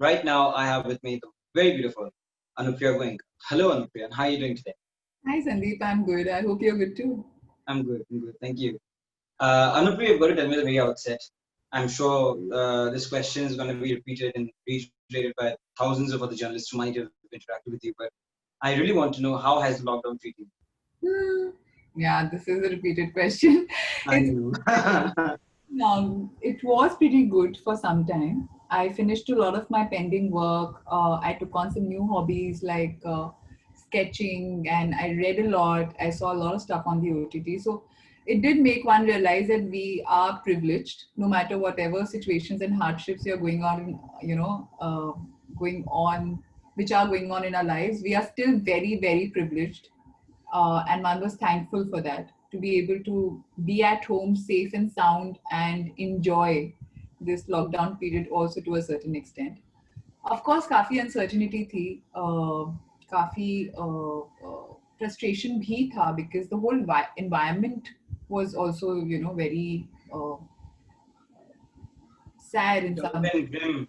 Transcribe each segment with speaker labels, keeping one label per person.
Speaker 1: Right now, I have with me the very beautiful Anupriya Goenka. Hello, Anupriya. How are you doing today?
Speaker 2: Hi Sandeep, I'm good. I hope you're good too.
Speaker 1: I'm good. I'm good. Thank you. Anupriya, you've got to tell me the very outset. I'm sure this question is going to be repeated and reiterated by thousands of other journalists who might have interacted with you. But I really want to know, how has lockdown treated you?
Speaker 2: Hmm. Yeah, this is a repeated question.
Speaker 1: I
Speaker 2: It's
Speaker 1: know.
Speaker 2: it was pretty good for some time. I finished a lot of my pending work. I took on some new hobbies like sketching, and I read a lot. I saw a lot of stuff on the OTT. So it did make one realize that we are privileged, no matter whatever situations and hardships you're going on, going on, which are going on in our lives. We are still very, very privileged, and one was thankful for that, to be able to be at home safe and sound and enjoy this lockdown period also to a certain extent. Of course काफी uncertainty थी, काफी frustration भी था, because the whole environment was also very sad in some.
Speaker 1: Very grim.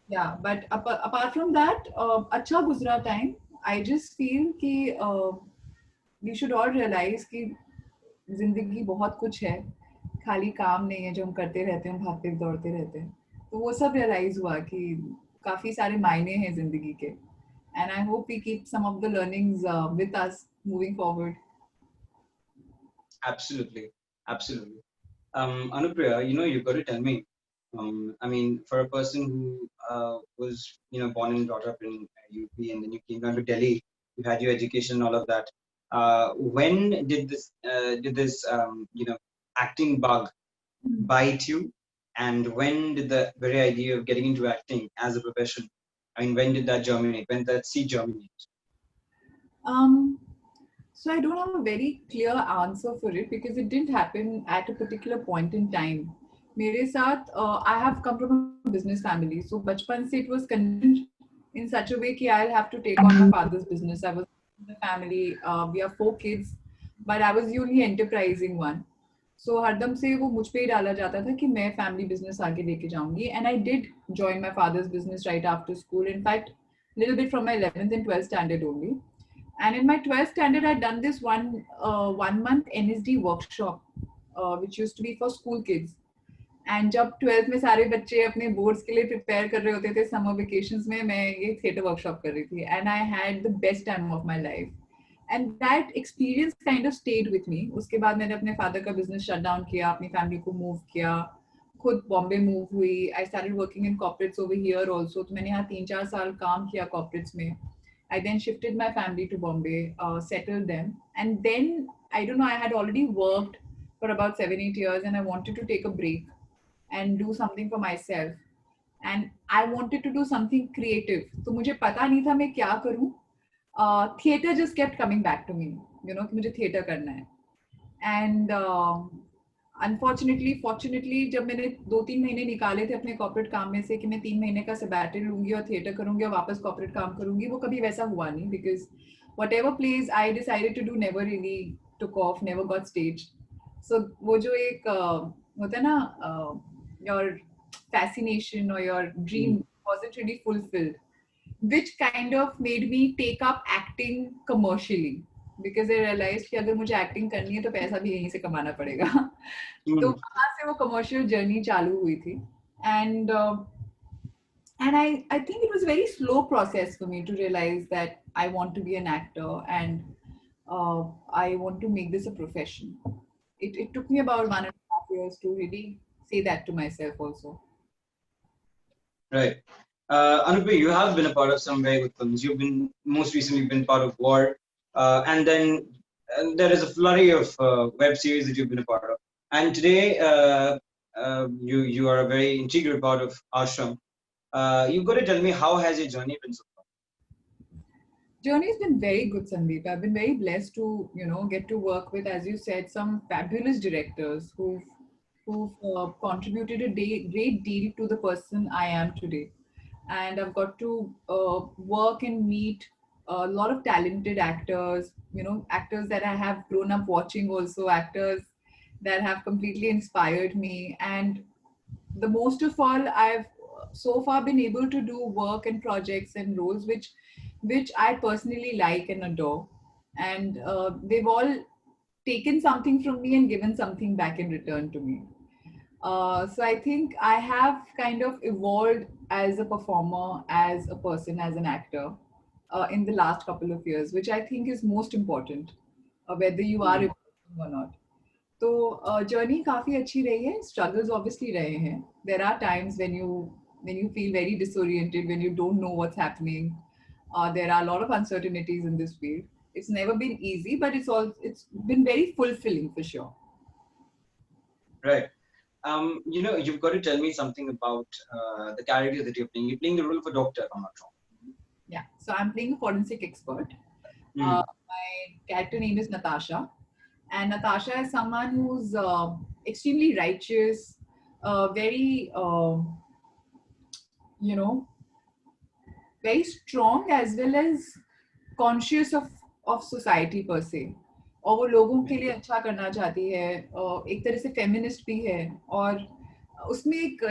Speaker 2: Yeah, but apart from that, अच्छा गुजरा time. I just feel कि we should all realize कि जिंदगी बहुत कुछ है, खाली काम नहीं है जो हम करते रहते हैं, हम भागते दौड़ते रहते हैं. तो वो सब रियलाइज हुआ कि काफी सारे मायने हैं जिंदगी के. And I hope we keep some of the learnings with us moving forward.
Speaker 1: Absolutely. Absolutely. Anupriya, you've got to tell me. I mean, for a person who was, born and brought up in UP, and then you came down to Delhi, you had your education and all of that. When did this acting bug bite you? And when did the very idea of getting into acting as a profession, I mean, when did that germinate? When did that seed germinate?
Speaker 2: Um, so I don't have a very clear answer for it, because it didn't happen at a particular point in time. मेरे साथ I have come from a business family, so बचपन से it was conditioned in such a way कि I'll have to take on my father's business. I was in the family, we are 4 kids, but I was the only enterprising one. So हरदम से वो मुझ पे ही डाला जाता था कि मैं family business आगे लेके जाऊंगी, and I did join my father's business right after school. In fact, little bit from my 11th and 12th standard only. And in my 12th standard, I'd done this 1 month NSD workshop, which used to be for school kids. And जब 12th में सारे बच्चे अपने boards के लिए prepare कर रहे होते थे समर वेकेशंस में, मैं ये थिएटर वर्कशॉप कर रही थी, and I had the best time of my life. And that experience kind of stayed with me. उसके बाद मैंने अपने फादर का बिजनेस शट डाउन किया, अपनी फैमिली को मूव किया, खुद बॉम्बे मूव हुई. I started working in corporates over here also. तो मैंने यहाँ 3-4 साल काम किया कॉर्पोरेट्स में. I then shifted my family to Bombay, settled them, and then I don't know. I had already worked for about 7-8 years, and I wanted to take a break and do something for myself. And I wanted to do something creative. तो मुझे पता नहीं था मैं क्या करूँ. Theater just kept coming back to me, कि मुझे theater करना है. And fortunately, जब मैंने 2-3 महीने निकाले थे अपने कॉर्पोरेट काम में से कि मैं 3 महीने का सबैटिकल लूंगी और थिएटर करूंगी और वापस कॉर्पोरेट काम करूंगी, वो कभी वैसा हुआ नहीं, because whatever plays I decided to do never really took off, never got staged. So वो जो एक होता है ना, your fascination or your dream wasn't really fulfilled, which kind of made me take up acting commercially, because I realized कि अगर मुझे acting करनी है तो पैसा भी यहीं से कमाना पड़ेगा. तो वहाँ से वो commercial journey चालू हुई थी. And I think it was a very slow process for me to realize that I want to be an actor, and I want to make this a profession. It took me about 1.5 years to really say that to myself also.
Speaker 1: Right. Anupriya, you have been a part of some very good films. You've been most recently been part of War, and then there is a flurry of web series that you've been a part of. And today, you are a very integral part of Aashram. You've got to tell me, how has your journey been so far?
Speaker 2: Journey's been very good, Sandeep. I've been very blessed to get to work with, as you said, some fabulous directors who've contributed a great deal to the person I am today. And I've got to work and meet a lot of talented actors, actors that I have grown up watching, also actors that have completely inspired me. And the most of all, I've so far been able to do work and projects and roles which I personally like and adore, and they've all taken something from me and given something back in return to me. So I think I have kind of evolved as a performer, as a person, as an actor in the last couple of years, which I think is most important, whether you are evolving or not. तो journey काफी अच्छी रही है. Struggles obviously रहे हैं. There are times when you feel very disoriented, when you don't know what's happening. There are a lot of uncertainties in this field. It's never been easy, but it's been very fulfilling for sure.
Speaker 1: Right. You've got to tell me something about the character that you're playing. You're playing the role of a doctor, if I'm not wrong.
Speaker 2: Yeah. So I'm playing a forensic expert. My character name is Natasha. And Natasha is someone who's extremely righteous, very, very strong as well as conscious of society per se. और वो लोगों के लिए अच्छा करना चाहती है, एक तरह से फेमिनिस्ट भी है, और उसमें एक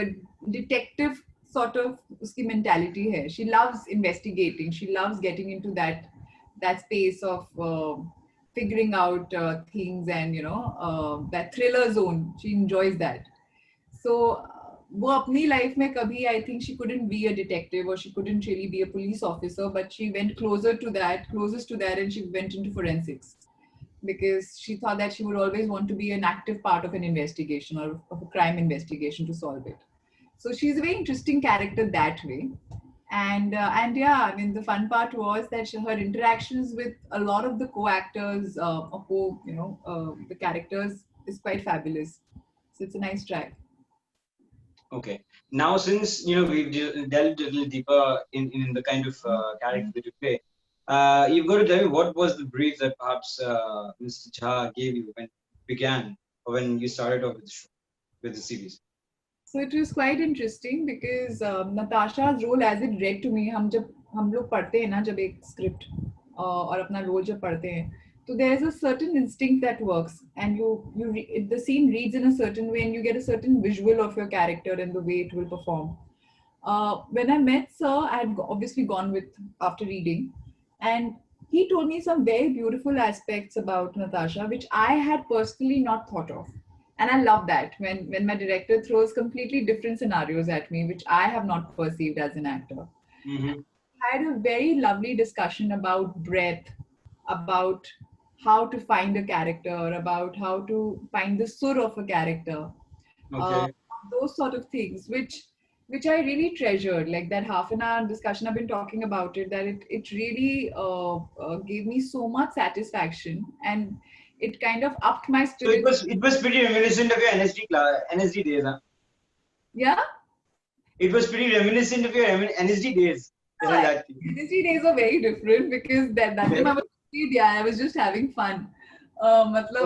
Speaker 2: डिटेक्टिव sort of उसकी mentality है. She loves investigating. She loves getting into that space of figuring out things, and that thriller zone. She enjoys that. So वो अपनी life में कभी, I think she couldn't be a detective or she couldn't really be a police officer, but she went closest to that, and she went into forensics because she thought that she would always want to be an active part of an investigation or of a crime investigation to solve it. So she's a very interesting character that way. And yeah, I mean, the fun part was that her interactions with a lot of the co-actors, the characters is quite fabulous. So it's a nice track.
Speaker 1: Okay. Now, since we've delved a little deeper in the kind of character that you play, you've got to tell me what was the brief that perhaps Mr. Jha gave you when you began or when you started off with the show, with the series.
Speaker 2: So it was quite interesting because Natasha's role, as it read to me, हम लोग पढ़ते हैं ना जब एक script और अपना role जब पढ़ते हैं, so there's a certain instinct that works, and the scene reads in a certain way, and you get a certain visual of your character and the way it will perform. When I met Sir, I had obviously gone with after reading, and he told me some very beautiful aspects about Natasha, which I had personally not thought of. And I love that when my director throws completely different scenarios at me, which I have not perceived as an actor.
Speaker 1: Mm-hmm.
Speaker 2: I had a very lovely discussion about breadth, about how to find a character, about how to find the sur of a character.
Speaker 1: Okay.
Speaker 2: Those sort of things, which I really treasured. Like that half an hour discussion, I've been talking about it, that it really gave me so much satisfaction, and it kind of upped my spirit.
Speaker 1: So it was pretty reminiscent of your NSD days, huh?
Speaker 2: Yeah?
Speaker 1: It was pretty reminiscent of your NSD days.
Speaker 2: NSD days are very different because that time I was I was just having fun. मतलब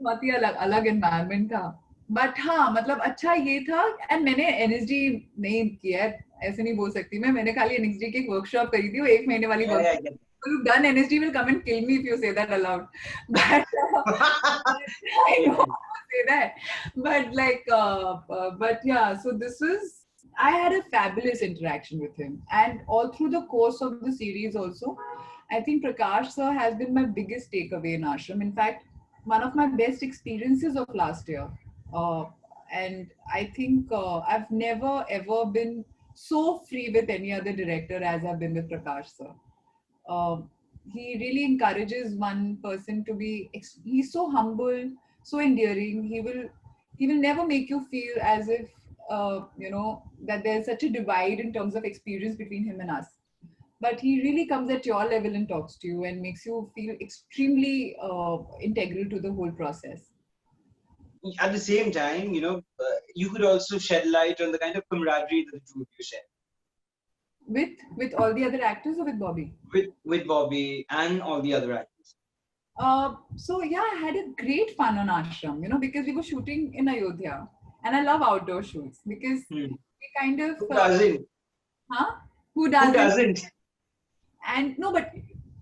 Speaker 2: बहुत ही अलग environment था. But हाँ, मतलब अच्छा ये था, and मैंने NSD नहीं किया है, ऐसे नहीं बोल सकती मैंने खाली NSD की एक workshop करी थी, वो 1 महीने वाली workshop. Who've done NSD will come and kill me if you say that aloud. But I know how to say that. But yeah, so I had a fabulous interaction with him. And all through the course of the series also, I think Prakash sir has been my biggest takeaway in Aashram. In fact, one of my best experiences of last year. And I think I've never ever been so free with any other director as I've been with Prakash sir. He really encourages one person to be. He's so humble, so endearing. He will never make you feel as if that there's such a divide in terms of experience between him and us. But he really comes at your level and talks to you and makes you feel extremely integral to the whole process.
Speaker 1: At the same time, you could also shed light on the kind of camaraderie that the two of you share.
Speaker 2: With all the other actors or with Bobby?
Speaker 1: With Bobby and all the other actors.
Speaker 2: So yeah, I had a great fun on Aashram, because we were shooting in Ayodhya, and I love outdoor shoots because we kind of.
Speaker 1: Who doesn't?
Speaker 2: Huh? Who doesn't?
Speaker 1: Who doesn't?
Speaker 2: And no, but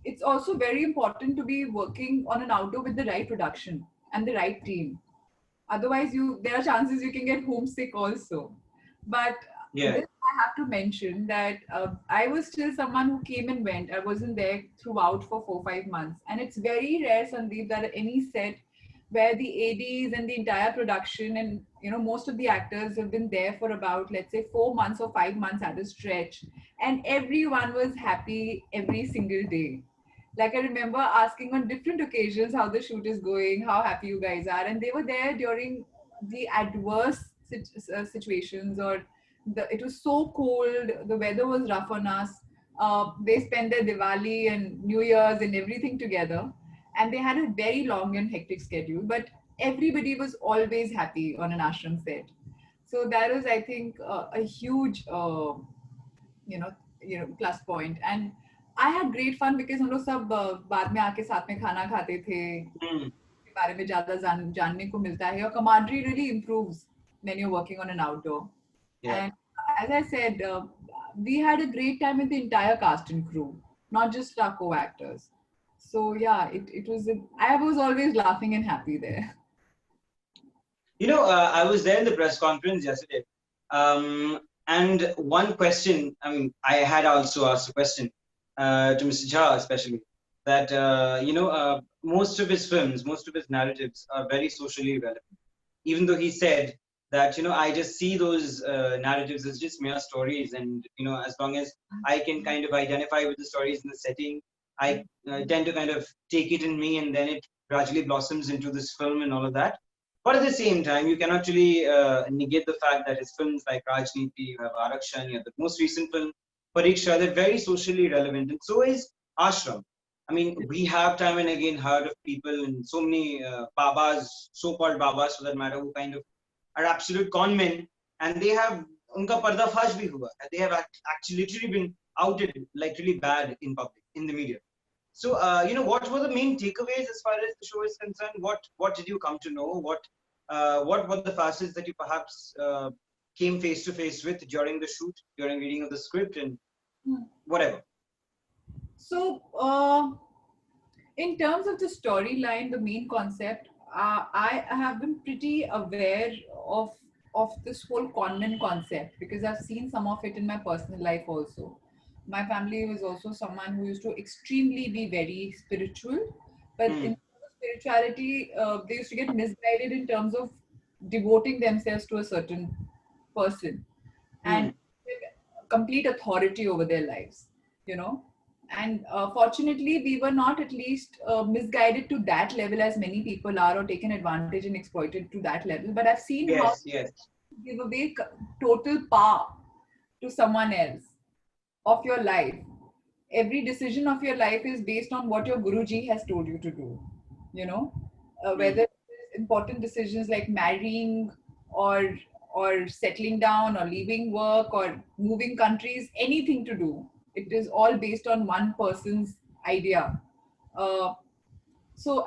Speaker 2: it's also very important to be working on an outdoor with the right production and the right team. Otherwise, there are chances you can get homesick also. But
Speaker 1: yeah.
Speaker 2: I have to mention that I was still someone who came and went. I wasn't there throughout for 4 5 months, and it's very rare, Sandeep, that any set where the ADs and the entire production and most of the actors have been there for about, let's say, 4 months or 5 months at a stretch, and everyone was happy every single day. Like I remember asking on different occasions how the shoot is going, how happy you guys are, and they were there during the adverse situations, or it was so cold, the weather was rough on us. They spent their Diwali and New Year's and everything together, and they had a very long and hectic schedule, but everybody was always happy on an ashram set. So that was, I think, a huge plus point. And I had great fun because हम लोग सब बाद में आके साथ में खाना खाते थे,
Speaker 1: Hmm.
Speaker 2: के बारे में ज्यादा जानने को मिलता है, और camaraderie really improves when you're working on an outdoor.
Speaker 1: Yeah.
Speaker 2: And as I said, we had a great time with the entire cast and crew, not just our co-actors. So yeah, it was I was always laughing and happy there.
Speaker 1: I was there in the press conference yesterday, and one question. I mean, I had also asked a question to Mr. Jha, especially that most of his films, most of his narratives are very socially relevant. Even though he said that I just see those narratives as just mere stories, and as long as I can kind of identify with the stories and the setting, I tend to kind of take it in me, and then it gradually blossoms into this film and all of that. But at the same time, you cannot really negate the fact that his films like Rajniti, you have Aarakshan, you have the most recent film, Pariksha, they're very socially relevant. And so is Aashram. I mean, we have time and again heard of people and so many babas, so-called babas for that matter, who kind of are absolute con men, and they have unka pardafash bhi hua. They have actually literally been outed like really bad in public, in the media. So, what were the main takeaways as far as the show is concerned? What did you come to know? What were the facets that you perhaps came face to face with during the shoot, during reading of the script, and whatever?
Speaker 2: So, in terms of the storyline, the main concept, I have been pretty aware of this whole conman concept because I've seen some of it in my personal life also. My family was also someone who used to extremely be very spiritual, but in spirituality, they used to get misguided in terms of devoting themselves to a certain person and complete authority over their lives, you know. And fortunately, we were not at least misguided to that level as many people are, or taken advantage and exploited to that level. But I've seen how
Speaker 1: Yes.
Speaker 2: give away total power to someone else of your life. Every decision of your life is based on what your Guruji has told you to do. You know, whether it's important decisions like marrying or settling down or leaving work or moving countries, anything to do. It is all based on one person's idea. Uh,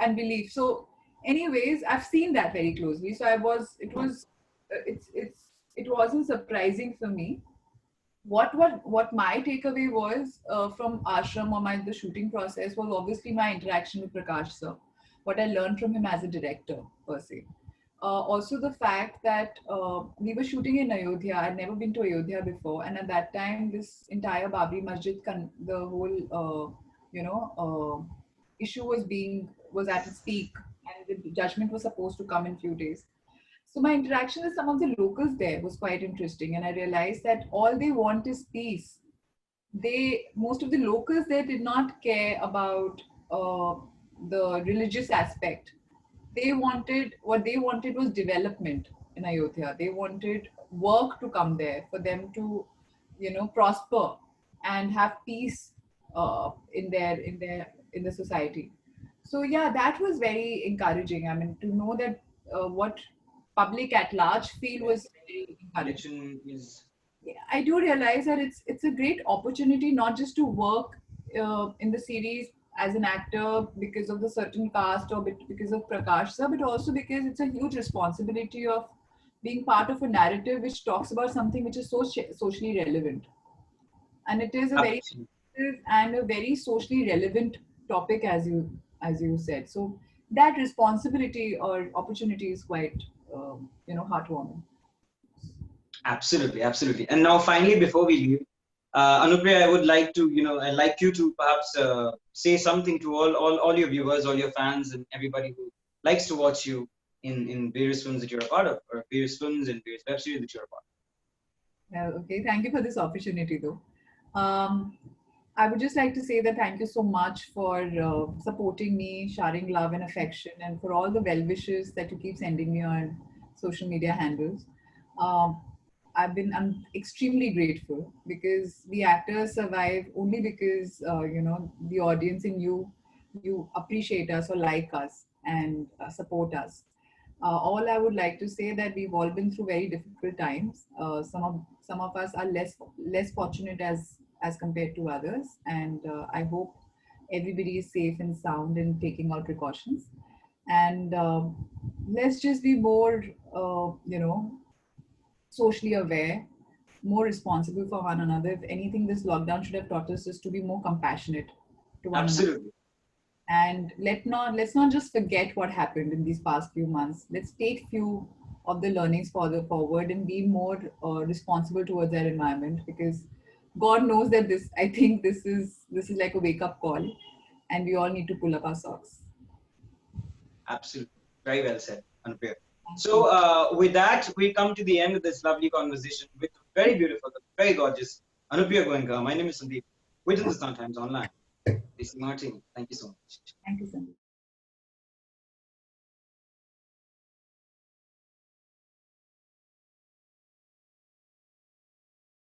Speaker 2: and belief. So, anyways, I've seen that very closely. So it wasn't surprising for me. What my takeaway was from Ashram or the shooting process was obviously my interaction with Prakash sir, what I learned from him as a director per se. Also the fact that we were shooting in Ayodhya. I'd never been to Ayodhya before, and at that time, this entire Babri Masjid, the whole issue was at its peak, and the judgment was supposed to come in few days. So my interaction with some of the locals there was quite interesting, and I realized that all they want is peace. Most of the locals there did not care about the religious aspect. What they wanted was development in Ayodhya. They wanted work to come there for them to, prosper and have peace in the society. So yeah, that was very encouraging. I mean, to know that what public at large feel was very encouraging.
Speaker 1: Religion is
Speaker 2: I do realize that it's a great opportunity not just to work in the series as an actor because of the certain cast or because of Prakash sir, but also because it's a huge responsibility of being part of a narrative which talks about something which is so socially relevant, and it is a very
Speaker 1: absolutely.
Speaker 2: sensitive and a very socially relevant topic as you said. So that responsibility or opportunity is quite heartwarming.
Speaker 1: Absolutely, absolutely. And now, finally, before we leave, Anupriya, I would like to, I'd like you to perhaps say something to all your viewers, all your fans, and everybody who likes to watch you in various films that you're a part of, or various films and various web series that you're a part
Speaker 2: Okay, thank you for this opportunity, though. Um, I would just like to say that thank you so much for supporting me, sharing love and affection, and for all the well wishes that you keep sending me on social media handles. Um, I'm extremely grateful because the actors survive only because the audience in you appreciate us or like us and support us. All I would like to say that we've all been through very difficult times. Some of us are less fortunate as compared to others, and I hope everybody is safe and sound and taking out precautions. And let's just be more, socially aware, more responsible for one another. If anything, this lockdown should have taught us is to be more compassionate to
Speaker 1: of.
Speaker 2: one another,
Speaker 1: Absolutely.
Speaker 2: and let's not just forget what happened in these past few months. Let's take few of the learnings further forward and be more responsible towards our environment, because God knows that this I think this is like a wake up call, and we all need to pull up our socks.
Speaker 1: Absolutely. Very well said, Anupriya.
Speaker 2: Thank you.
Speaker 1: So, with that, we come to the end of this lovely conversation with very beautiful, very gorgeous Anupriya Goenka. My name is Sandeep, with Hindustan Times Online. This is Martin. Thank you so much.
Speaker 2: Thank you so much.